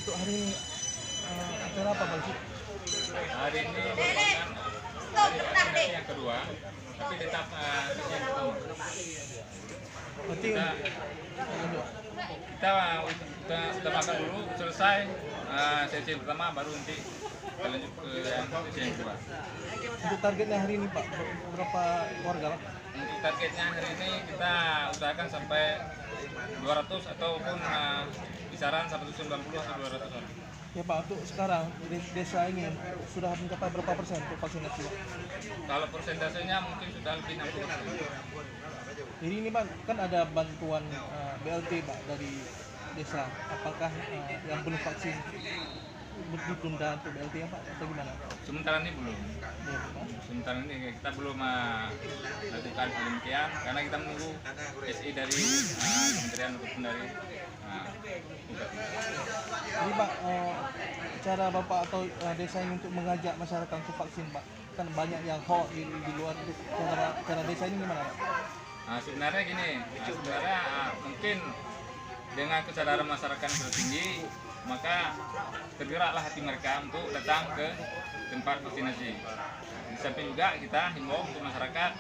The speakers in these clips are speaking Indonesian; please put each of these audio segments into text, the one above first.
untuk hari ini acara apa Bang? Hari ini merupakan hari vaksinasi yang kedua, tapi tetap yang pertama. Berarti kita makan dulu, selesai sesi pertama, baru nanti kita lanjut ke sesi yang kedua. untuk targetnya hari ini Pak, berapa keluarga Pak? Untuk targetnya hari ini kita usahakan sampai 200 ataupun kisaran 190 atau 200 orang. Ya Pak, untuk sekarang di desa ini sudah mencapai berapa persen untuk vaksinasi Pak? Kalau persentasenya mungkin sudah lebih 60%. Jadi ini Pak, kan ada bantuan BLT Pak dari desa. Apakah yang belum vaksin ditunda untuk BLT ya Pak atau gimana? Sementara ini belum. Ya, Pak. Sementara ini kita belum melakukan demikian karena kita menunggu SI dari kementerian ataupun dari Jadi Pak, cara Bapak atau desa ini untuk mengajak masyarakat untuk vaksin Pak, kan banyak yang hoax di luar itu. Cara desa ini gimana Pak? Sebenarnya gini, mungkin dengan kesadaran masyarakat yang sudah tinggi, maka tergeraklah hati mereka untuk datang ke tempat vaksinasi. Di samping juga kita himbau untuk masyarakat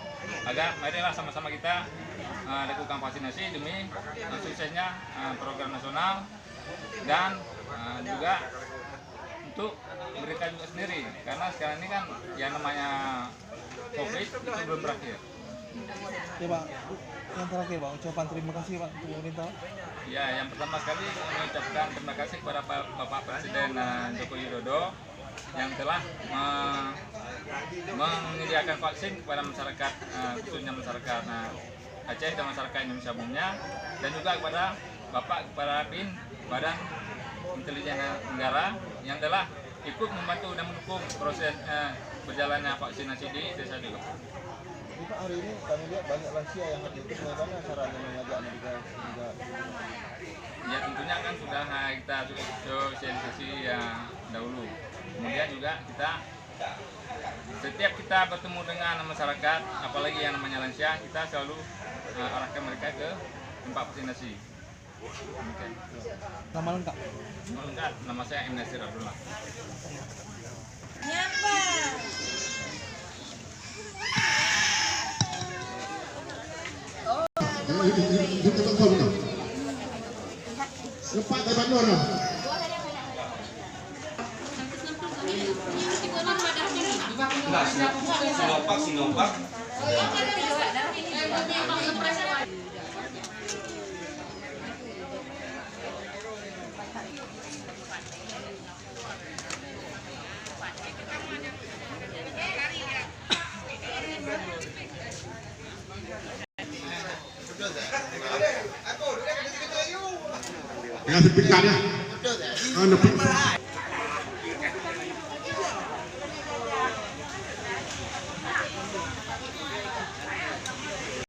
agar marilah sama-sama kita lakukan vaksinasi demi suksesnya program nasional dan juga untuk mereka juga sendiri, karena sekarang ini kan yang namanya COVID itu belum berakhir. Ya Pak, yang terakhir Pak, ucapan terima kasih Pak untuk pemerintah. Ya, yang pertama sekali mengucapkan terima kasih kepada Bapak Presiden Joko Widodo yang telah menyediakan vaksin kepada masyarakat, khususnya masyarakat Aceh dan masyarakat Indonesia umumnya, dan juga kepada Bapak Kepala BIN Badan Intelijen Negara yang telah ikut membantu dan mendukung proses berjalannya vaksinasi di desa juga. Pak, hari ini kami lihat banyak lansia yang hadir. Bagaimana caranya mengajak mereka juga? Ya tentunya kan sudah kita sosialisasi dahulu. Kemudian juga setiap kita bertemu dengan masyarakat, apalagi yang namanya lansia, kita selalu arahkan mereka ke tempat vaksinasi. Okay. Nama lengkap? Nama lengkap, nama saya M. Nasir Abdullah. Nyapa? Lepas dari Bandung lah. Enggak, Sinovac. Dengan sertifikatnya.